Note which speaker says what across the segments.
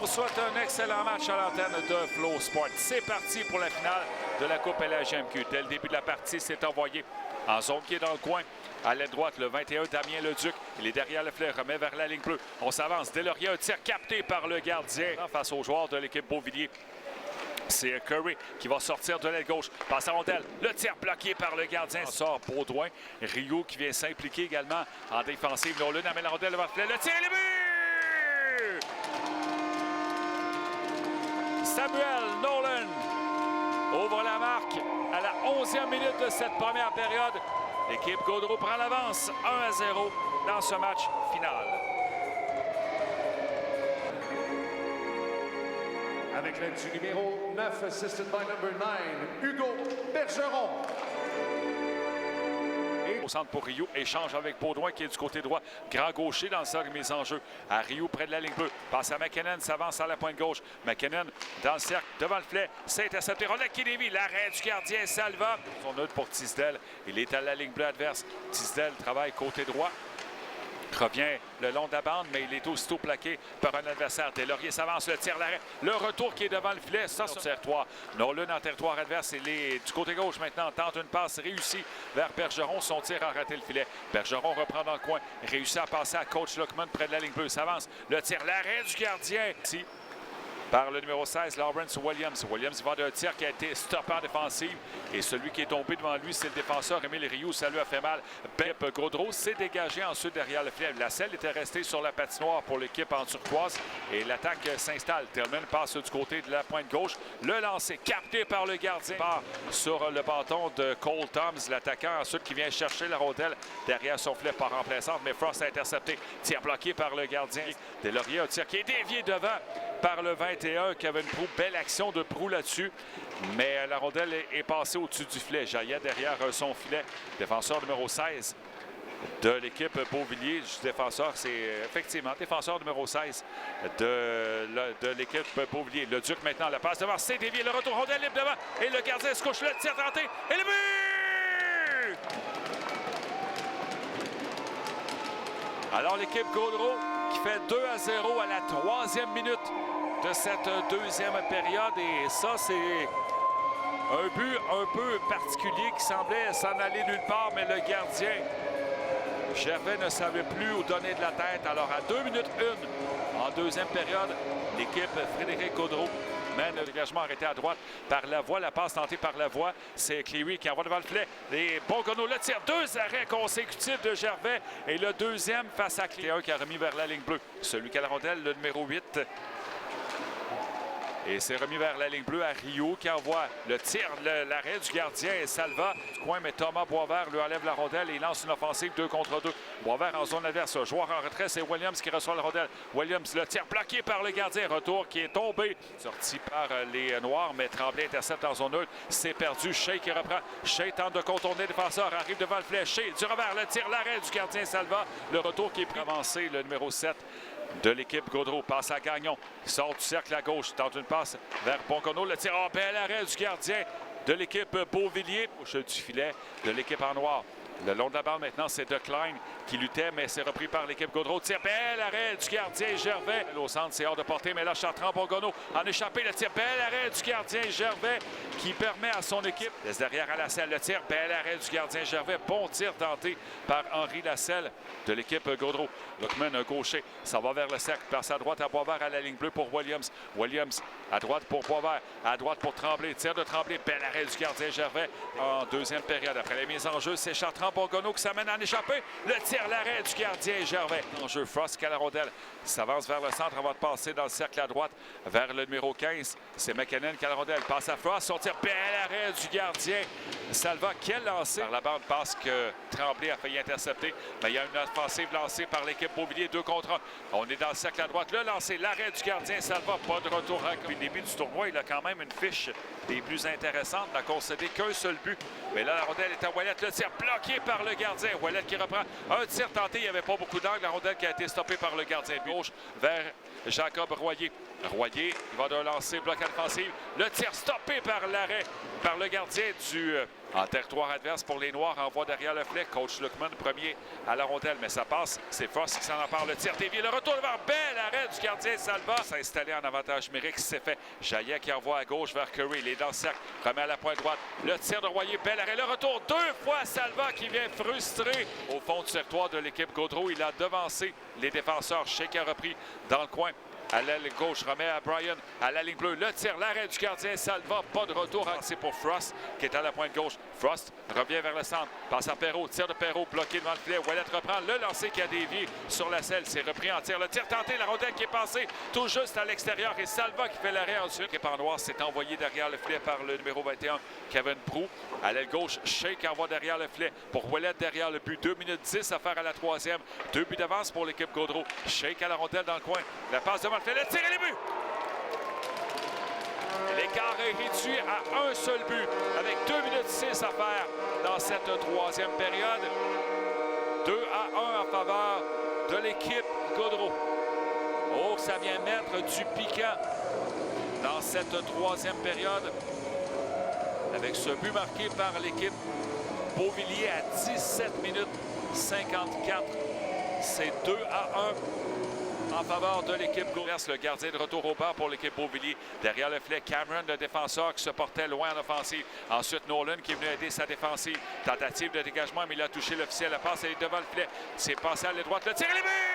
Speaker 1: souhaite un excellent match à l'antenne de Flow Sport. C'est parti pour la finale de la Coupe LHMQ. Dès le début de la partie, c'est envoyé en zone qui est dans le coin. À l'aile droite, le 21, Damien Leduc. Il est derrière le filet, remet vers la ligne bleue. On s'avance. Deslauriers, un tir capté par le gardien face aux joueurs de l'équipe Beauvilliers. C'est Curry qui va sortir de l'aile gauche. Passe à rondelle. Le tir bloqué par le gardien. Sort Baudouin. Rio qui vient s'impliquer également en défensive. Nolan amène la rondelle devant le filet. Le tir et le but! Samuel Nolan ouvre la marque à la 11e minute de cette première période. L'équipe Gaudreau prend l'avance 1-0 dans ce match final.
Speaker 2: Avec l'aide du numéro 9, assisted by number 9, Hugo Bergeron.
Speaker 1: Au centre pour Rio, échange avec Baudouin qui est du côté droit. Grand gaucher dans le cercle mise en jeu. À Rio, près de la ligne bleue. Passe à McKinnon, s'avance à la pointe gauche. McKinnon dans le cercle, devant le filet. C'est intercepté. Rollet qui dévie. L'arrêt du gardien Salva. Son neutre pour Tisdel. Il est à la ligne bleue adverse. Tisdel travaille côté droit. Revient le long de la bande, mais il est aussitôt plaqué par un adversaire. Deslauriers s'avance, le tir l'arrêt. Le retour qui est devant le filet, ça sur territoire. Nolan en territoire adverse, il est du côté gauche maintenant. Tente une passe réussie vers Bergeron. Son tir a raté le filet. Bergeron reprend dans le coin. Réussit à passer à Coach Luckman près de la ligne bleue. S'avance. Le tir, l'arrêt du gardien. Ici, par le numéro 16, Lawrence Williams. Williams va d'un tir qui a été stoppé en défensive. Et celui qui est tombé devant lui, c'est le défenseur Émile Rio. Ça lui a fait mal. Pep Gaudreau s'est dégagé ensuite derrière le filet. La selle était restée sur la patinoire pour l'équipe en turquoise. Et l'attaque s'installe. Tillman passe du côté de la pointe gauche. Le lancer capté par le gardien. Part sur le bâton de Cole Toms, l'attaquant ensuite qui vient chercher la rondelle derrière son filet par remplaçante. Mais Frost a intercepté. Tir bloqué par le gardien. Deslauriers, un tir qui est dévié devant par le 21, Kevin Proulx. Belle action de Proulx là-dessus. Mais la rondelle est passée au-dessus du filet. Jaillet derrière son filet. Défenseur numéro 16 de l'équipe Beauvilliers. Défenseur, c'est effectivement défenseur numéro 16 de l'équipe Beauvilliers. Le Duc maintenant, la passe devant, c'est dévié. Le retour, rondelle libre devant. Et le gardien se couche, le tir tenté. Et le but! Alors l'équipe Gaudreau qui fait 2-0 à la 3e minute de cette deuxième période. Et ça, c'est un but un peu particulier qui semblait s'en aller nulle part, mais le gardien Gervais ne savait plus où donner de la tête. Alors à 2 minutes 1 en deuxième période, l'équipe Frédéric Gaudreau mène le dégagement arrêté à droite par Lavoie. La passe tentée par Lavoie. C'est Cleary qui envoie devant le filet. Les Bongono le tir. 2 arrêts consécutifs de Gervais. Et le deuxième face à Cleary qui a remis vers la ligne bleue. Celui qui a la rondelle, le numéro 8. Et c'est remis vers la ligne bleue à Rio qui envoie le tir, l'arrêt du gardien et Salva du coin, mais Thomas Boisvert lui enlève la rondelle et il lance une offensive 2 contre 2. Boisvert en zone adverse, joueur en retrait, c'est Williams qui reçoit la rondelle. Williams, le tir bloqué par le gardien, retour qui est tombé, sorti par les Noirs, mais Tremblay intercepte en zone neutre. C'est perdu, Shea qui reprend. Shea tente de contourner le défenseur, arrive devant le filet. Shea du revers, le tir, l'arrêt du gardien Salva, le retour qui est pris avancé, le numéro 7. De l'équipe Gaudreau, passe à Gagnon, sort du cercle à gauche, tente une passe vers Boncono, le tir, bel arrêt du gardien de l'équipe Beauvilliers, au du filet de l'équipe en noir. Le long de la balle maintenant, c'est De Klein qui luttait, mais c'est repris par l'équipe Gaudreau. Tir, bel arrêt du gardien Gervais. Au centre, c'est hors de portée, mais là, Chartrand, Bongono en échappé. Le tir, bel arrêt du gardien Gervais qui permet à son équipe. Laisse derrière à Lasselle. Le tir, bel arrêt du gardien Gervais. Bon tir tenté par Henri Lasselle de l'équipe Gaudreau. Luckman, un gaucher, ça va vers le cercle. Passe à droite à Boisvert à la ligne bleue pour Williams. Williams à droite pour Boisvert, à droite pour Tremblay. Tir de Tremblay, bel arrêt du gardien Gervais en deuxième période. Après la mise en jeu, c'est Chartrand Bongono qui s'amène à en échapper. Le tir, l'arrêt du gardien Gervais. En jeu, Frost qui a la rondelle. S'avance vers le centre avant de passer dans le cercle à droite vers le numéro 15. C'est McKinnon qui a la rondelle. Passe à Frost. Son tir, bel arrêt du gardien Salva. Quel lancé par la bande passe que Tremblay a failli intercepter. Mais il y a une offensive lancée par l'équipe Beauvilliers 2 contre 1. On est dans le cercle à droite. Le lancer, l'arrêt du gardien Salva. Pas de retour. Depuis le début du tournoi, il a quand même une fiche des plus intéressantes. Il n'a concédé qu'un seul but. Mais là, la rondelle est à Ouellet. Le tir bloqué par le gardien. Ouellet qui reprend un tir tenté. Il n'y avait pas beaucoup d'angle. La rondelle qui a été stoppée par le gardien de gauche vers Jacob Royer. Royer, il va d'un lancer, bloc à l'offensive. Le tir stoppé par l'arrêt, par le gardien du En territoire adverse pour les Noirs, envoie derrière le filet. Coach Luckman, premier à la rondelle, mais ça passe. C'est Frost qui s'en empare. Le tir dévié, le retour vers bel arrêt du gardien Salva. S'installer en avantage numérique, c'est fait. Jaillet qui envoie à gauche vers Curry. Il est dans le cercle, remet à la pointe droite. Le tir de Royer, bel arrêt. Le retour, deux fois Salva qui vient frustré au fond du territoire de l'équipe Gaudreau. Il a devancé les défenseurs. Shea qui a repris dans le coin. À l'aile gauche, remet à Brian à la ligne bleue. Le tir, l'arrêt du gardien Salva. Pas de retour. C'est pour Frost qui est à la pointe gauche. Frost revient vers le centre. Passe à Perrault. Tir de Perrault bloqué devant le filet. Ouellet reprend le lancer qui a dévié sur la selle. C'est repris en tir. Le tir tenté. La rondelle qui est passée tout juste à l'extérieur. Et Salva qui fait l'arrêt ensuite. Et Noir s'est envoyé derrière le filet par le numéro 21, Kevin Proulx. À l'aile gauche, Shea qui envoie derrière le filet pour Ouellet derrière le but. 2 minutes 10 à faire à la troisième. 2 buts d'avance pour l'équipe Gaudreau. Shea à la rondelle dans le coin. La passe devant le filet. Le tir et les buts! L'écart est réduit à un seul but avec 2 minutes 6 à faire dans cette troisième période. 2-1 en faveur de l'équipe Gaudreau. Oh, ça vient mettre du piquant dans cette troisième période avec ce but marqué par l'équipe Beauvillier à 17 minutes 54. C'est 2-1 en faveur de l'équipe Gaudreau. Le gardien de retour au banc pour l'équipe Beauvillier. Derrière le filet, Cameron, le défenseur qui se portait loin en offensive. Ensuite, Nolan qui est venu aider sa défensive. Tentative de dégagement, mais il a touché l'officiel. La passe, elle est devant le filet. C'est passé à la droite. Le tir et les buts!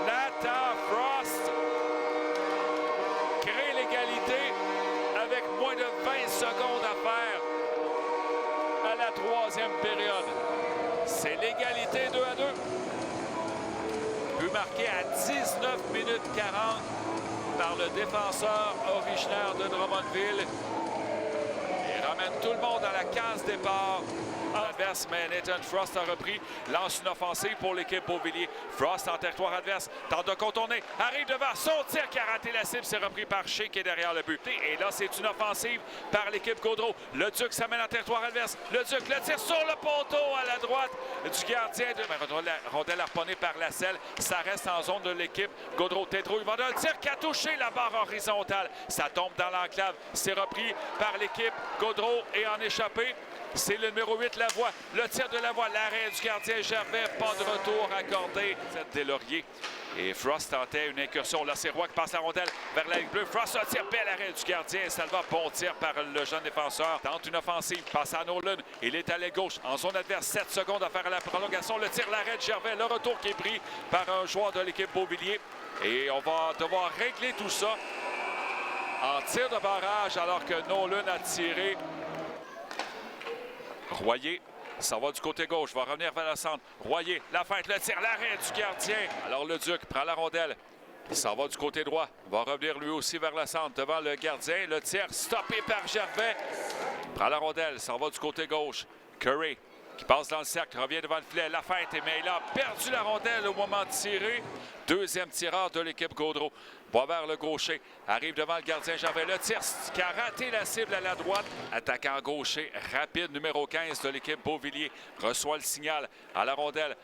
Speaker 1: Nathan Frost crée l'égalité avec moins de 20 secondes à faire à la troisième période. C'est l'égalité 2-2. But marqué à 19 minutes 40 par le défenseur originaire de Drummondville. Il ramène tout le monde à la case départ. Adverse, mais Nathan Frost a repris, lance une offensive pour l'équipe Beauvillier. Frost en territoire adverse, tente de contourner, arrive devant son tir qui a raté la cible, c'est repris par Shea qui est derrière le but. Et là, c'est une offensive par l'équipe Gaudreau. Le Duc s'amène en territoire adverse. Le Duc le tire sur le poteau à la droite du gardien. Rondelle harponnée par la selle. Ça reste en zone de l'équipe Gaudreau. Tétro, il va dans le tir qui a touché la barre horizontale. Ça tombe dans l'enclave. C'est repris par l'équipe Gaudreau et en échappé. C'est le numéro 8, Lavoie. Le tir de Lavoie, l'arrêt du gardien Gervais. Pas de retour accordé. Des Lauriers. Et Frost tentait une incursion. Là, c'est Roy qui passe la rondelle vers la ligne bleue. Frost a tir, bel arrêt du gardien. Salva, bon tir par le jeune défenseur. Tente une offensive, passe à Nolan. Il est à l'aile gauche, en zone adverse. 7 secondes à faire à la prolongation. Le tir, l'arrêt de Gervais. Le retour qui est pris par un joueur de l'équipe Beauvillier. Et on va devoir régler tout ça en tir de barrage alors que Nolan a tiré. Royer s'en va du côté gauche, va revenir vers le centre. Royer, la feinte, le tir, l'arrêt du gardien. Alors le Duc prend la rondelle. Il s'en va du côté droit. Va revenir lui aussi vers le centre devant le gardien. Le tir stoppé par Gervais. Prend la rondelle, s'en va du côté gauche. Curry qui passe dans le cercle, revient devant le filet. La feinte, mais il a perdu la rondelle au moment de tirer. Deuxième tireur de l'équipe Gaudreau. Boisvert, le gaucher, arrive devant le gardien Gervais. Le tir qui a raté la cible à la droite. Attaquant gaucher rapide, numéro 15 de l'équipe Beauvillier. Reçoit le signal à la rondelle.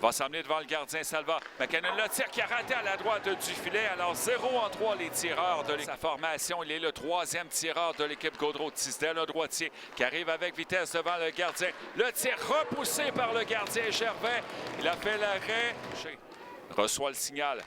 Speaker 1: Va s'emmener devant le gardien Salva. McKinnon, le tir qui a raté à la droite du filet. Alors 0-3 les tireurs de sa formation. Il est le troisième tireur de l'équipe Gaudreau. Tisdale, le droitier, qui arrive avec vitesse devant le gardien. Le tir repoussé par le gardien Gervais. Il a fait l'arrêt. Reçoit le signal.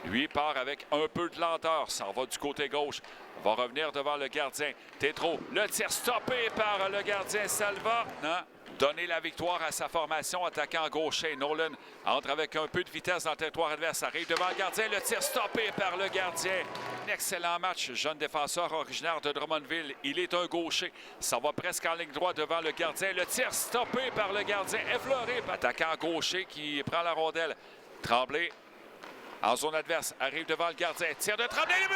Speaker 1: Lui part avec un peu de lenteur. S'en va du côté gauche. Va revenir devant le gardien. Tétro, le tir stoppé par le gardien Salva. Non. Donner la victoire à sa formation attaquant gaucher. Nolan entre avec un peu de vitesse dans le territoire adverse. Arrive devant le gardien. Le tir stoppé par le gardien. Un excellent match. Jeune défenseur originaire de Drummondville. Il est un gaucher. Ça va presque en ligne droite devant le gardien. Le tir stoppé par le gardien. Effleuré. Attaquant gaucher qui prend la rondelle. Tremblay en zone adverse. Arrive devant le gardien. Tir de Tremblay. Le but!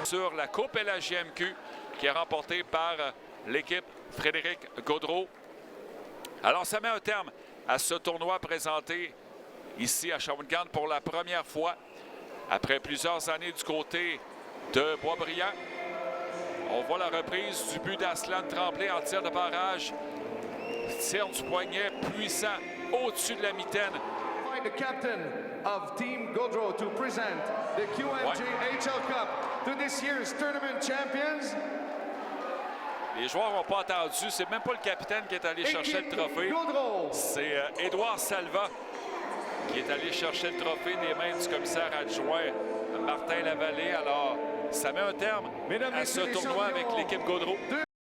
Speaker 1: Sur la Coupe LHJMQ qui est remportée par l'équipe Frédéric Gaudreau. Alors, ça met un terme à ce tournoi présenté ici à Shawinigan pour la première fois après plusieurs années du côté de Boisbriand. On voit la reprise du but d'Aslan Tremblay en tir de barrage. Tir du poignet puissant au-dessus de la mitaine
Speaker 2: invite the captain of Team Gaudreau to present the QMJ HL Cup to this year's tournament champions.
Speaker 1: Les joueurs n'ont pas attendu. C'est même pas le capitaine qui est allé chercher le trophée. C'est Édouard Salva qui est allé chercher le trophée des mains du commissaire adjoint Martin Lavallée. Alors, ça met un terme à ce tournoi avec l'équipe Gaudreau.